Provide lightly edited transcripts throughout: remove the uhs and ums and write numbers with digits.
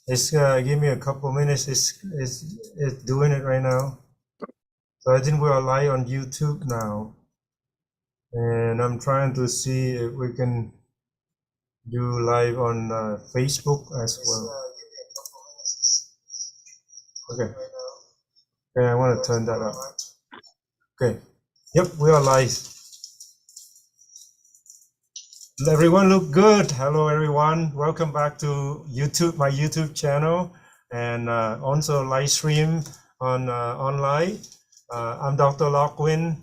It's give me a couple minutes. It's doing it right now. So I think we are live on YouTube now, and I'm trying to see if we can do live on Facebook as well. Okay. Okay, I want to turn that up. Okay. Yep, we are live. Everyone look good. Hello, everyone. Welcome back to YouTube, my YouTube channel, and also live stream on online. I'm Dr. Lockwin.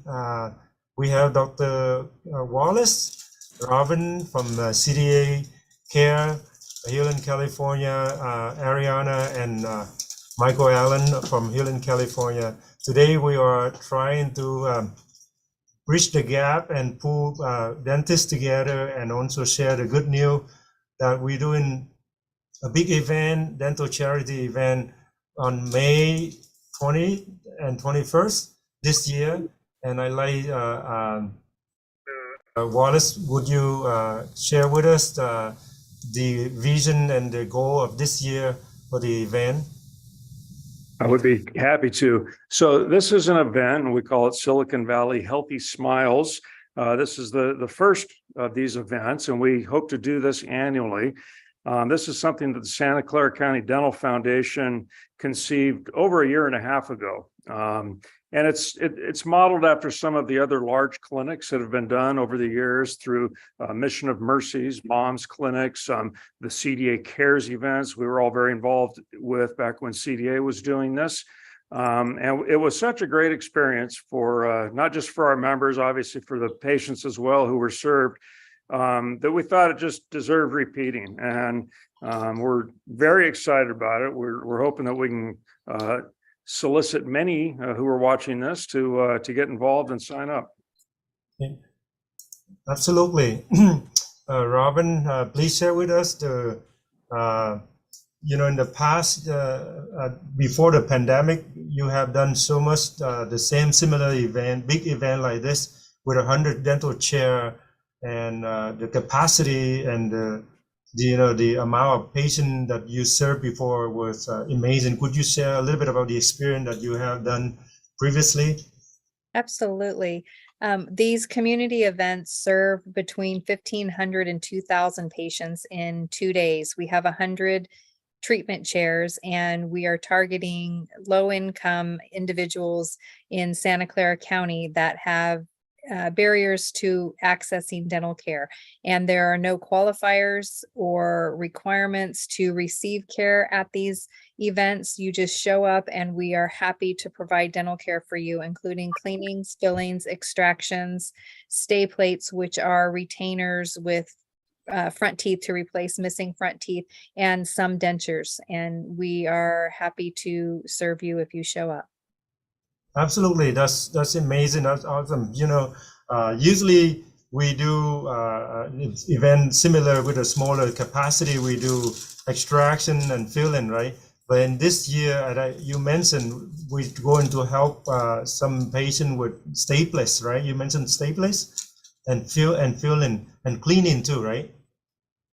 We have Dr. Wallace, Robin from CDA Care here in California, Ariana, and Michael Allen from here in California. Today we are trying to bridge the gap and pull dentists together, and also share the good news that we're doing a big event, dental charity event, on May 20 and 21st this year. And I like Wallace, would you share with us the vision and the goal of this year for the event? I would be happy to. So this is an event, and we call it Silicon Valley Healthy Smiles. This is the first of these events, and we hope to do this annually. This is something that the Santa Clara County Dental Foundation conceived over a year and a half ago. And it's modeled after some of the other large clinics that have been done over the years through Mission of Mercy's, Mom's Clinics, the CDA Cares events we were all very involved with back when CDA was doing this. And it was such a great experience for not just for our members, obviously for the patients as well who were served, that we thought it just deserved repeating. And we're very excited about it. We're hoping that we can solicit many who are watching this to get involved and sign up. Absolutely. Robin, please share with us the in the past, before the pandemic, you have done so much the same similar event, big event like this with 100 dental chair, and the capacity and the amount of patient that you served before was amazing. Could you share a little bit about the experience that you have done previously? Absolutely. These community events serve between 1,500 and 2,000 patients in 2 days. We have 100 treatment chairs, and we are targeting low-income individuals in Santa Clara County that have barriers to accessing dental care. And there are no qualifiers or requirements to receive care at these events. You just show up, and we are happy to provide dental care for you, including cleanings, fillings, extractions, stay plates, which are retainers with front teeth to replace missing front teeth, and some dentures. And we are happy to serve you if you show up. Absolutely, that's amazing. That's awesome. Usually we do event similar with a smaller capacity. We do extraction and filling, right? But in this year, you mentioned we're going to help some patient with staples, right? You mentioned staples and filling and cleaning too, right?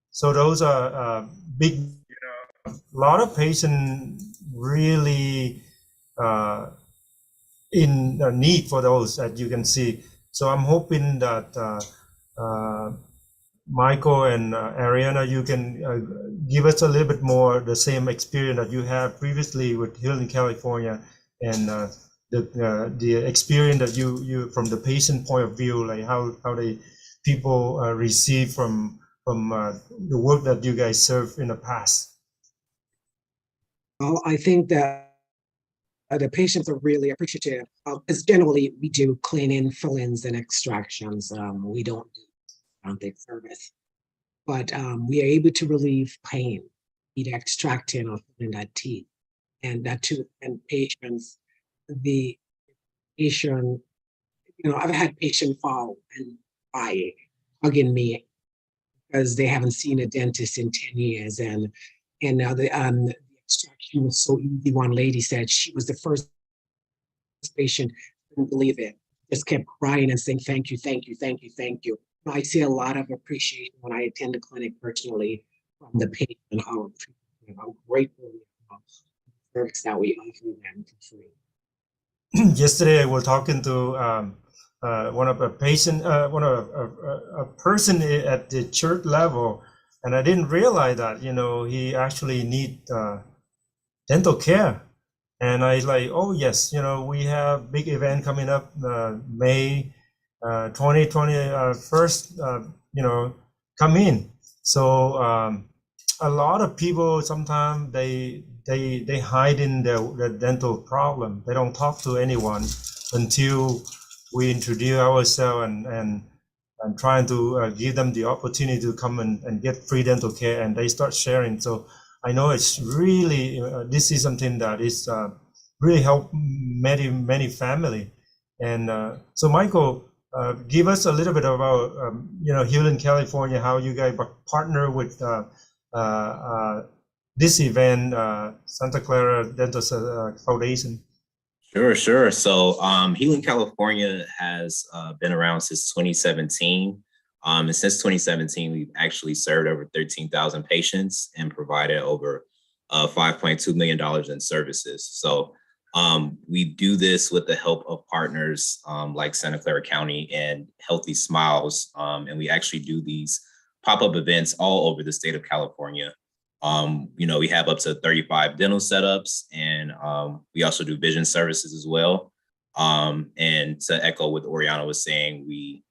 So those are big. A lot of patients really in need for those, as you can see. So I'm hoping that Michael and Ariana, you can give us a little bit more the same experience that you have previously with Hill in California, and the experience that you from the patient point of view, like how the people receive from the work that you guys served in the past. Well, I think that the patients are really appreciative. Because generally we do cleaning, fill-ins, and extractions. We don't do orthodontic service, but we are able to relieve pain, either extracting or filling that teeth, and that too. And patients, the patient, I've had patients fall and cry, hugging me because they haven't seen a dentist in 10 years, and now the extraction was so easy. One lady said she was the first patient, couldn't believe it, just kept crying and saying, "Thank you, thank you, thank you, thank you." I see a lot of appreciation when I attend the clinic personally from the patient, our I'm grateful for the service that we offer them for free. Yesterday I was talking to one of a patient, a person at the church level, and I didn't realize that, you know, he actually need dental care. And I like, oh yes, you know, we have big event coming up May 2021, you know, come in. So a lot of people sometimes they hide in their dental problem. They don't talk to anyone until we introduce ourselves and trying to give them the opportunity to come and get free dental care, and they start sharing. So I know it's really this is something that is really help many family. And so Michael, give us a little bit about you know, Healing California, how you guys partner with this event, Santa Clara Dental Foundation. Sure. So Healing California has been around since 2017. And since 2017, we've actually served over 13,000 patients and provided over $5.2 million in services. So we do this with the help of partners like Santa Clara County and Healthy Smiles. And we actually do these pop-up events all over the state of California. You know, we have up to 35 dental setups, and we also do vision services as well. And to echo what Oriana was saying, we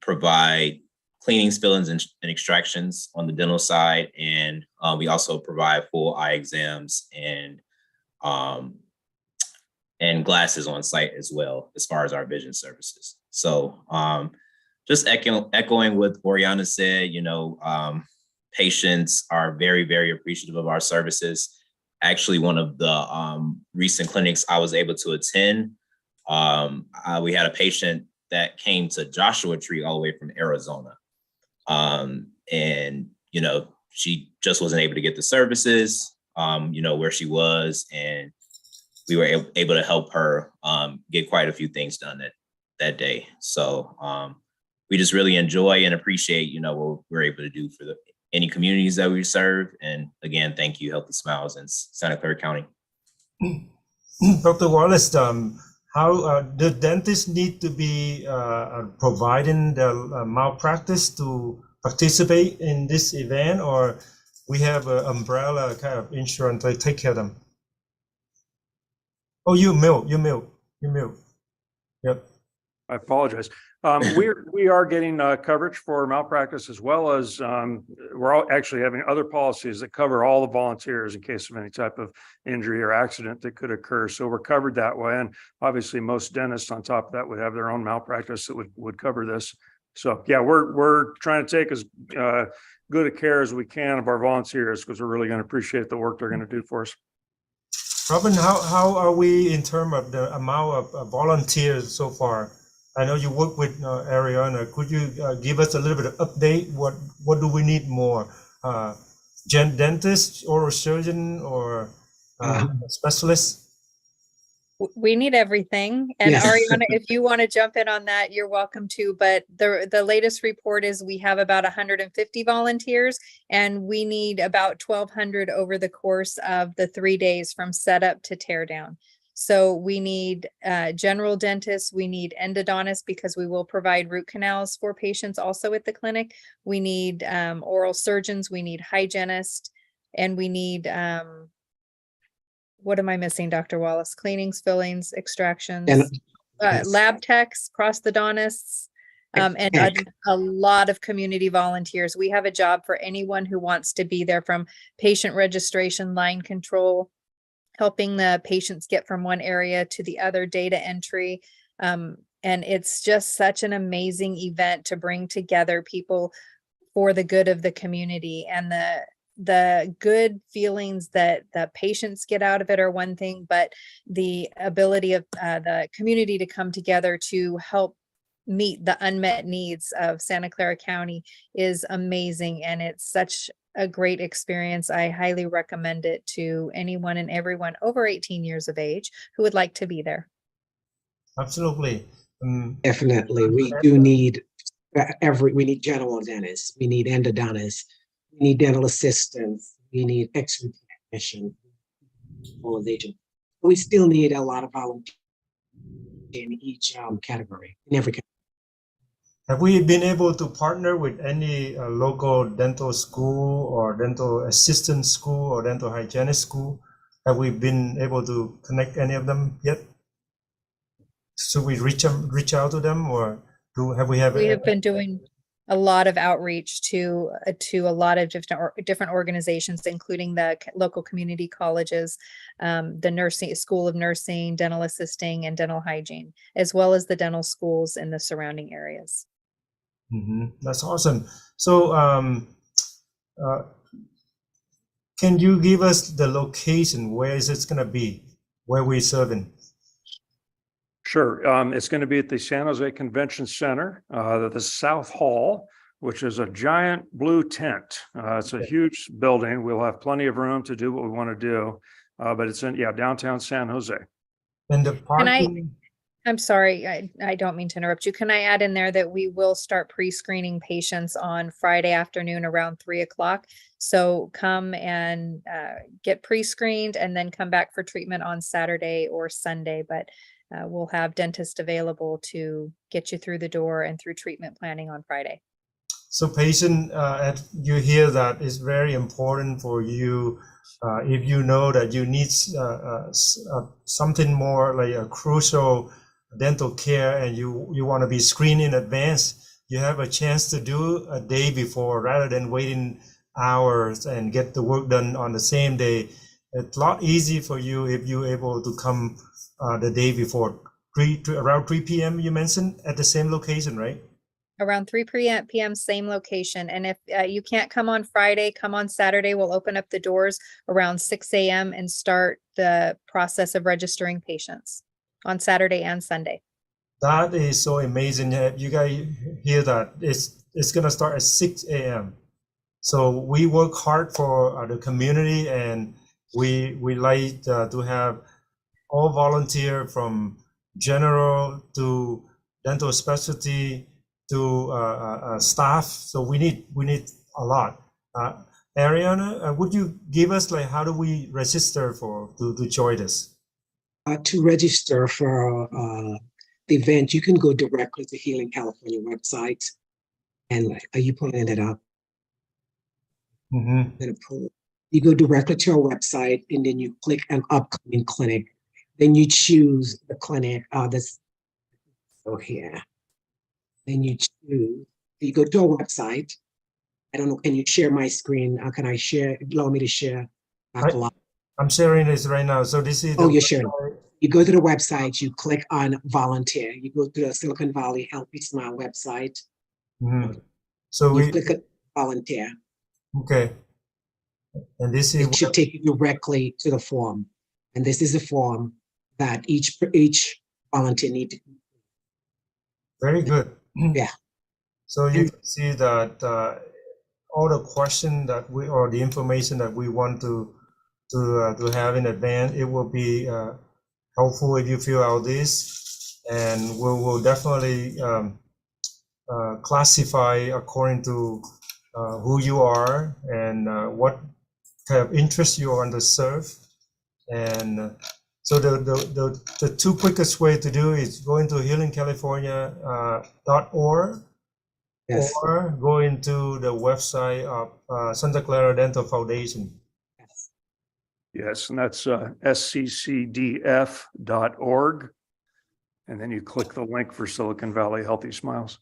provide cleanings, fillings, and extractions on the dental side. And we also provide full eye exams and glasses on site as well, as far as our vision services. So just echoing what Oriana said, you know, patients are very, very appreciative of our services. Actually, one of the recent clinics I was able to attend, we had a patient that came to Joshua Tree all the way from Arizona. And, you know, she just wasn't able to get the services, you know, where she was. And we were able to help her get quite a few things done that day. So we just really enjoy and appreciate, you know, what we're able to do for any communities that we serve. And again, thank you, Healthy Smiles in Santa Clara County. Dr. Wallace, how the dentists need to be providing the malpractice to participate in this event, or we have an umbrella kind of insurance to take care of them? Oh, you milk. Yep. I apologize. We are getting coverage for malpractice, as well as we're all actually having other policies that cover all the volunteers in case of any type of injury or accident that could occur. So we're covered that way. And obviously most dentists on top of that would have their own malpractice that would cover this. So yeah, we're trying to take as good a care as we can of our volunteers, because we're really going to appreciate the work they're going to do for us. Robin, how are we in terms of the amount of volunteers so far? I know you work with Ariana. Could you give us a little bit of update? What do we need more? Dentist, oral surgeon, or specialist? We need everything. And Yes. Ariana, if you want to jump in on that, you're welcome to. But the latest report is we have about 150 volunteers, and we need about 1,200 over the course of the 3 days from setup to tear down. So we need general dentists, we need endodontists, because we will provide root canals for patients also at the clinic. We need oral surgeons, we need hygienists, and we need, what am I missing, Dr. Wallace? Cleanings, fillings, extractions, And lab techs, prosthodontists, and a lot of community volunteers. We have a job for anyone who wants to be there, from patient registration, line control, helping the patients get from one area to the other, data entry. And it's just such an amazing event to bring together people for the good of the community. And the good feelings that the patients get out of it are one thing, but the ability of the community to come together to help meet the unmet needs of Santa Clara County is amazing. And it's such a great experience. I highly recommend it to anyone and everyone over 18 years of age who would like to be there. Absolutely. Definitely. We do need we need general dentists, we need endodontists, we need dental assistants, we need X-ray technician, mobilization. We still need a lot of volunteers in each category, in every category. Have we been able to partner with any local dental school or dental assistant school or dental hygienist school? Have we been able to connect any of them yet? Should we reach out to them, or we have been doing a lot of outreach to a lot of different organizations, including the local community colleges, the nursing school of nursing, dental assisting, and dental hygiene, as well as the dental schools in the surrounding areas. That's awesome. So, can you give us the location? Where is it going to be? Where we serving? Sure. It's going to be at the San Jose Convention Center, the South Hall, which is a giant blue tent. It's a huge building. We'll have plenty of room to do what we want to do, but it's in downtown San Jose. And the parking. I'm sorry, I don't mean to interrupt you. Can I add in there that we will start pre-screening patients on Friday afternoon around 3:00? So come and get pre-screened and then come back for treatment on Saturday or Sunday. But we'll have dentists available to get you through the door and through treatment planning on Friday. So patient, you hear that it's very important for you. If you know that you need something more like a crucial dental care and you want to be screened in advance, you have a chance to do a day before rather than waiting hours and get the work done on the same day. It's a lot easier for you if you're able to come the day before, around 3 p.m. you mentioned at the same location, right? Around 3 p.m., same location. And if you can't come on Friday, come on Saturday. We'll open up the doors around 6 a.m. and start the process of registering patients on Saturday and Sunday. That is so amazing. You guys hear that? It's going to start at 6 a.m. So we work hard for the community, and we like to have all volunteer from general to dental specialty to staff. So we need a lot. Ariana, would you give us like how do we register to join us? To register for the event, you can go directly to Healing California website, and are you pulling it up? You go directly to our website, and then you click an upcoming clinic. Then you choose the clinic. This here. Then you choose. You go to our website. I don't know. Can you share my screen? Can I share? Allow me to share. I'm sharing this right now. So this is. Oh, you're sharing. You go to the website. You click on volunteer. You go to the Silicon Valley Healthy Smile website. So you click on volunteer. Okay. And this is. It should take you directly to the form, and this is the form that each volunteer needs to. Very good. Yeah. So you can see that all the questions that or the information that we want to have in advance, it will be helpful if you fill out this, and we will definitely classify according to who you are and what kind of interest you want to serve. And so the two quickest way to do is go into healingcalifornia.org. Yes. Or go into the website of Santa Clara Dental Foundation. Yes, and that's sccdf.org. And then you click the link for Silicon Valley Healthy Smiles.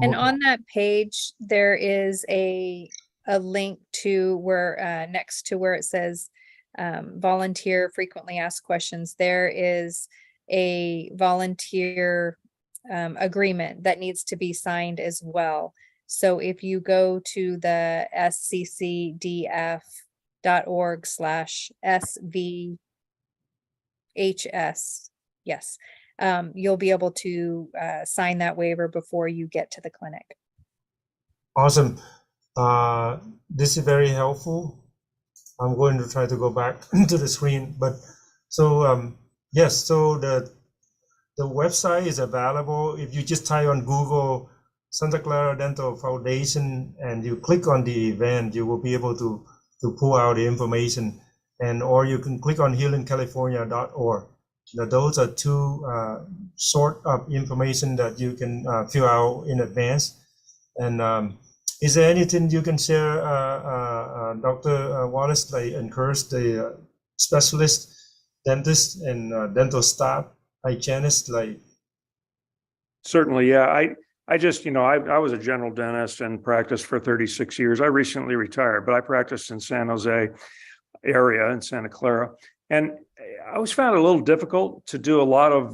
And on that page, there is a link to where next to where it says volunteer frequently asked questions. There is a volunteer agreement that needs to be signed as well. So if you go to the sccdf.org/SVHS, yes, you'll be able to sign that waiver before you get to the clinic. Awesome. This is very helpful. I'm going to try to go back to the screen, but so yes, so the website is available. If you just type on Google Santa Clara Dental Foundation and you click on the event, you will be able to to pull out the information, and or you can click on healingcalifornia.org. Now, those are two sort of information that you can fill out in advance. And is there anything you can share, Dr. Wallace, like encourage the specialist, dentist, and dental staff, hygienist, like? Certainly, yeah. I just, I was a general dentist and practiced for 36 years. I recently retired, but I practiced in San Jose area in Santa Clara. And I always found it a little difficult to do a lot of,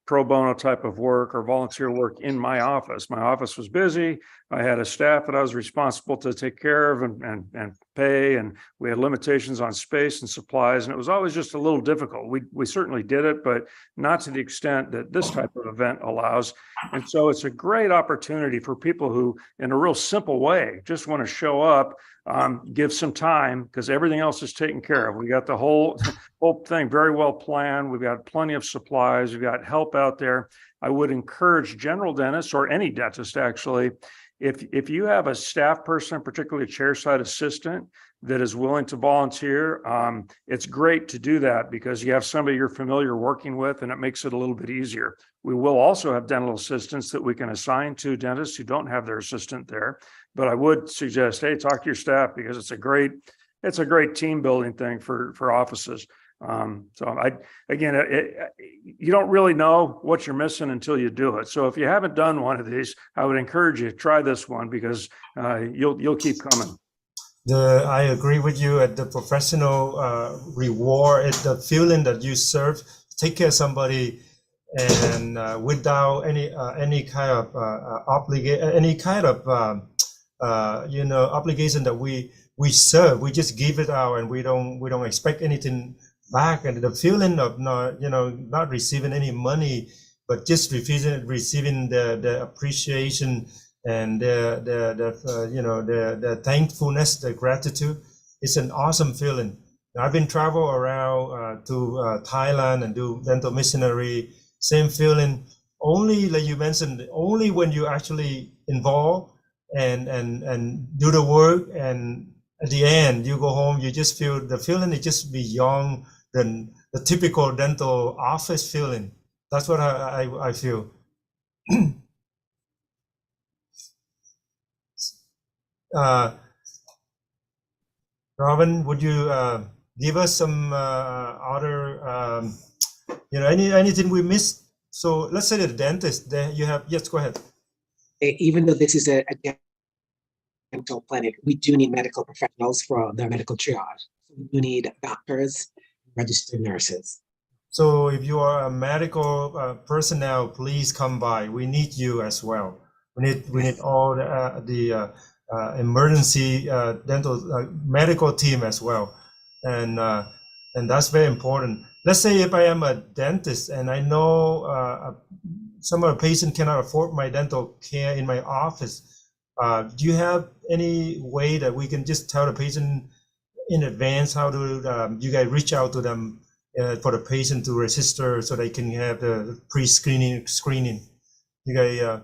pro bono type of work or volunteer work in my office. My office was busy. I had a staff that I was responsible to take care of and pay, and we had limitations on space and supplies, and it was always just a little difficult. We certainly did it, but not to the extent that this type of event allows. And so it's a great opportunity for people who, in a real simple way, just want to show up, give some time, because everything else is taken care of. We got the whole thing very well planned. We've got plenty of supplies. We've got help out there. I would encourage general dentists, or any dentist actually, if you have a staff person, particularly a chairside assistant, that is willing to volunteer, it's great to do that because you have somebody you're familiar working with, and it makes it a little bit easier. We will also have dental assistants that we can assign to dentists who don't have their assistant there. But I would suggest, hey, talk to your staff, because it's a great team building thing for offices. You don't really know what you're missing until you do it. So if you haven't done one of these, I would encourage you to try this one, because you'll keep coming. I agree with you at the professional reward, at the feeling that you serve, take care of somebody, and without any kind of obligation that we serve, we just give it out, and we don't expect anything back. And the feeling of not receiving any money, but just receiving the appreciation and the thankfulness, the gratitude, it's an awesome feeling. I've been travel around to Thailand and do dental missionary, same feeling. Only, like you mentioned, only when you actually involve and do the work, and at the end you go home, you just feel the feeling is just beyond the typical dental office feeling. That's what I feel. Robin, would you give us some other anything we missed? So let's say the dentist, you have, yes, go ahead. Even though this is a dental clinic, we do need medical professionals for the medical triage. We do need doctors, registered nurses. So if you are a medical personnel, please come by. We need you as well. We need all the emergency dental medical team as well, and that's very important. Let's say if I am a dentist and I know some of the patient cannot afford my dental care in my office, do you have any way that we can just tell the patient in advance? How do you guys reach out to them for the patient to register so they can have the screening? You guys,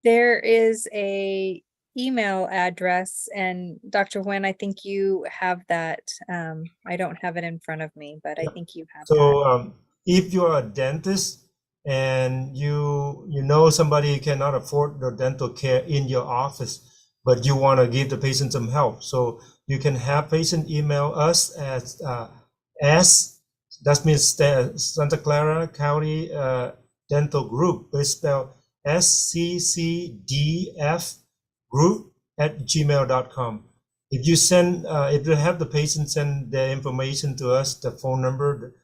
There is a email address, and Dr. Nguyen, I think you have that. I don't have it in front of me, but I think you have that. So if you're a dentist and you know somebody cannot afford the dental care in your office, but you want to give the patient some help, so you can have patient email us at that means Santa Clara County Dental Group. It's spelled SCCDF group@gmail.com. If you have the patient send their information to us, the phone number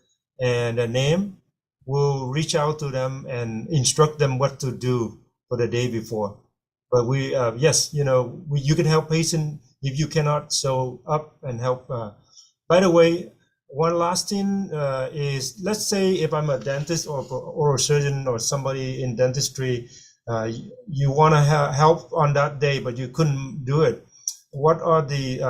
and the name, we'll reach out to them and instruct them what to do for the day before. But you can help patient if you cannot show up and help. By the way, one last thing is, let's say if I'm a dentist or a surgeon or somebody in dentistry, you want to help on that day, but you couldn't do it. What are the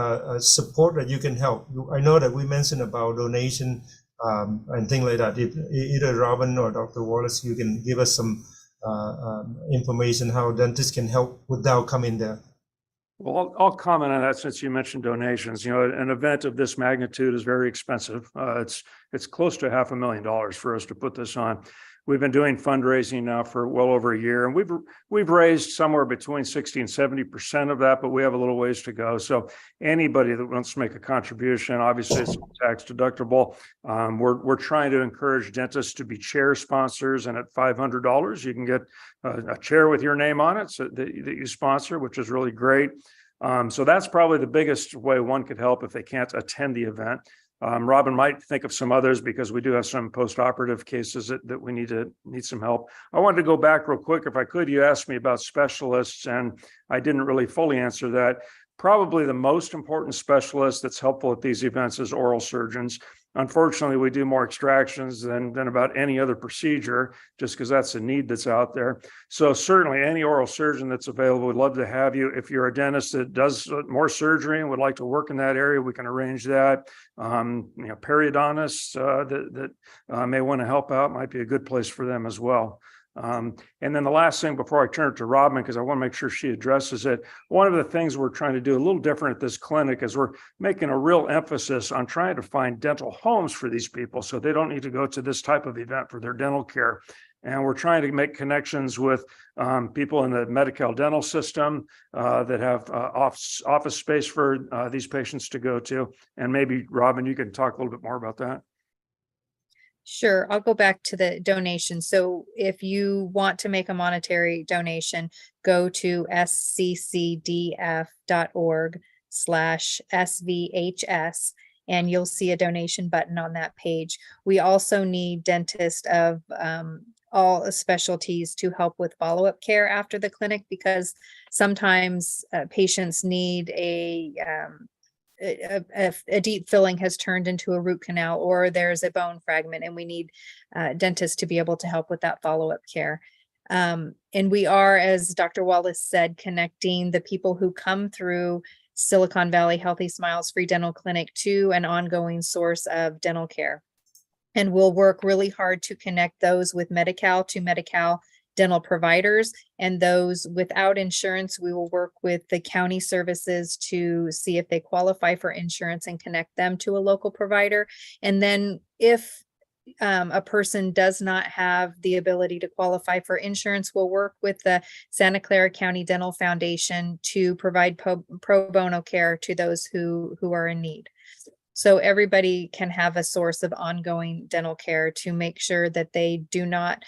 support that you can help? I know that we mentioned about donation and things like that. If either Robin or Dr. Wallace, you can give us some information how dentists can help without coming there. Well, I'll comment on that since you mentioned donations. You know, an event of this magnitude is very expensive. It's close to $500,000 for us to put this on. We've been doing fundraising now for well over a year, and we've raised somewhere between 60 and 70% of that, but we have a little ways to go. So anybody that wants to make a contribution, obviously it's tax deductible. We're trying to encourage dentists to be chair sponsors, and at $500, you can get a chair with your name on it that you sponsor, which is really great. So that's probably the biggest way one could help if they can't attend the event. Robin might think of some others because we do have some post-operative cases that we need some help. I wanted to go back real quick, if I could. You asked me about specialists, and I didn't really fully answer that. Probably the most important specialist that's helpful at these events is oral surgeons. Unfortunately, we do more extractions than about any other procedure, just because that's a need that's out there. So certainly any oral surgeon that's available, we'd love to have you. If you're a dentist that does more surgery and would like to work in that area, we can arrange that. Periodontists that may want to help out might be a good place for them as well. And then the last thing before I turn it to Robin, because I want to make sure she addresses it. One of the things we're trying to do a little different at this clinic is we're making a real emphasis on trying to find dental homes for these people, so they don't need to go to this type of event for their dental care. And we're trying to make connections with people in the Medi-Cal dental system that have office space for these patients to go to. And maybe, Robin, you can talk a little bit more about that. Sure, I'll go back to the donation. So if you want to make a monetary donation, go to sccdf.org/SVHS, and you'll see a donation button on that page. We also need dentists of all specialties to help with follow-up care after the clinic, because sometimes patients need a deep filling has turned into a root canal, or there's a bone fragment, and we need dentists to be able to help with that follow-up care. And we are, as Dr. Wallace said, connecting the people who come through Silicon Valley Healthy Smiles Free Dental Clinic to an ongoing source of dental care. And we'll work really hard to connect those with Medi-Cal to Medi-Cal dental providers, and those without insurance, we will work with the county services to see if they qualify for insurance and connect them to a local provider. And then if a person does not have the ability to qualify for insurance, we'll work with the Santa Clara County Dental Foundation to provide pro bono care to those who are in need. So everybody can have a source of ongoing dental care to make sure that they do not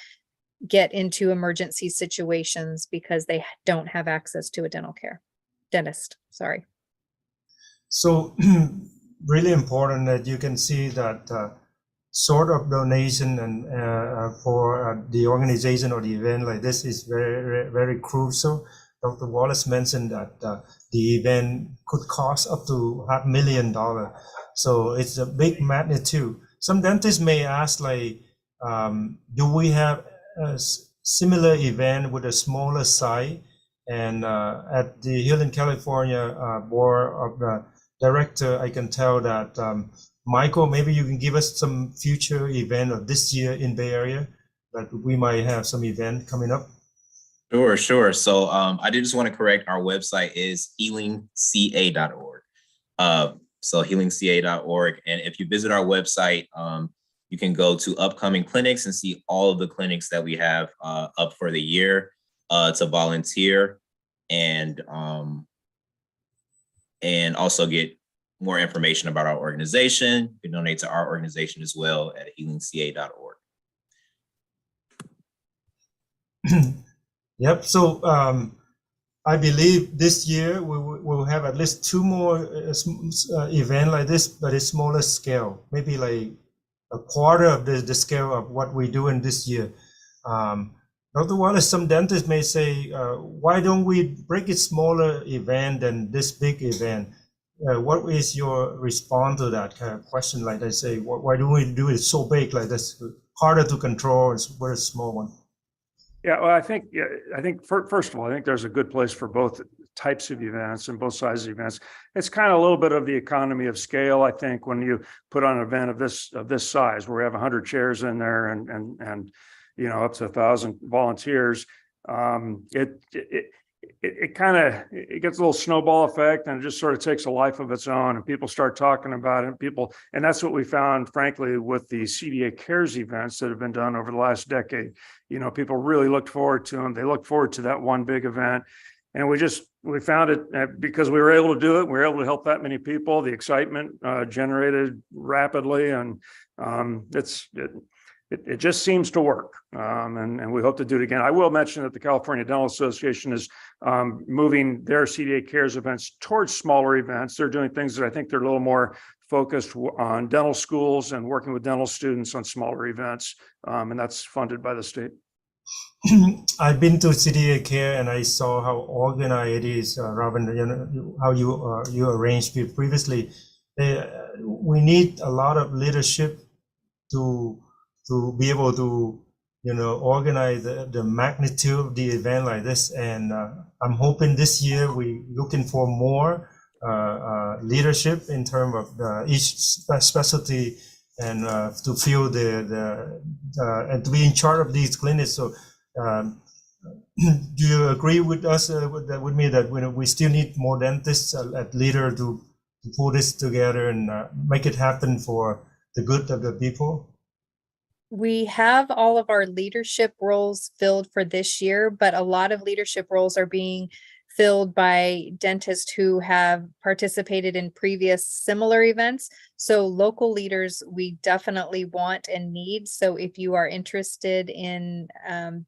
get into emergency situations because they don't have access to a dentist. Sorry. So really important that you can see that sort of donation and for the organization or the event like this is very, very crucial. Dr. Wallace mentioned that the event could cost up to $500,000. So it's a big magnitude. Some dentists may ask, like, do we have a similar event with a smaller site? And at the Healing California board of the director, I can tell that Michael, maybe you can give us some future event of this year in Bay Area, that we might have some event coming up. Sure. So I did just want to correct, our website is healingca.org. So healingca.org. And if you visit our website, you can go to upcoming clinics and see all of the clinics that we have up for the year to volunteer, and also get more information about our organization. You can donate to our organization as well at healingca.org. Yep. So I believe this year we will have at least 2 more events like this, but it's smaller scale, maybe like a quarter of the scale of what we do in this year. Dr. Wallace, some dentists may say, why don't we break it smaller event than this big event? What is your response to that kind of question? Like they say, why do we do it so big like this? Harder to control, it's a very small one. Yeah, well, I think first of all, I think there's a good place for both types of events and both sizes of events. It's kind of a little bit of the economy of scale. I think when you put on an event of this size, where we have 100 chairs in there and up to 1,000 volunteers, it kind of, it gets a little snowball effect and it just sort of takes a life of its own and people start talking about it. And that's what we found, frankly, with the CDA Cares events that have been done over the last decade. You know, people really looked forward to them. They looked forward to that one big event. And we found it because we were able to do it. We were able to help that many people. The excitement generated rapidly, and it just seems to work. And we hope to do it again. I will mention that the California Dental Association is moving their CDA Cares events towards smaller events. They're doing things that I think they're a little more focused on dental schools and working with dental students on smaller events. And that's funded by the state. I've been to CDA Care and I saw how organized it is, Robin, you know, how you arranged it previously. We need a lot of leadership to be able to, you know, organize the magnitude of the event like this. And I'm hoping this year we're looking for more leadership in terms of each specialty, and to feel and to be in charge of these clinics. So do you agree with us, with me, that we still need more dentists at leader to pull this together and make it happen for the good of the people? We have all of our leadership roles filled for this year, but a lot of leadership roles are being filled by dentists who have participated in previous similar events. So local leaders, we definitely want and need. So if you are interested in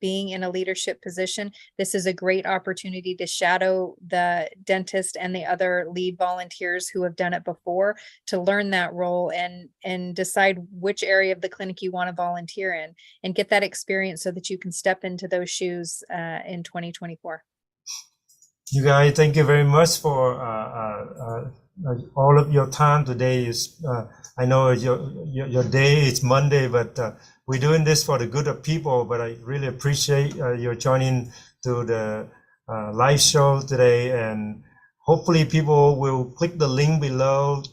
being in a leadership position, this is a great opportunity to shadow the dentist and the other lead volunteers who have done it before, to learn that role and decide which area of the clinic you want to volunteer in, and get that experience so that you can step into those shoes in 2024. You guys, thank you very much for all of your time today. Is I know your day is Monday, but we're doing this for the good of people. But I really appreciate your joining to the live show today, and hopefully people will click the link below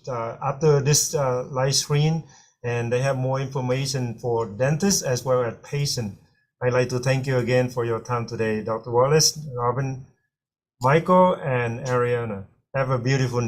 after this live stream, and they have more information for dentists as well as patients. I'd like to thank you again for your time today, Dr. Wallace, Robin, Michael, and Ariana. Have a beautiful day.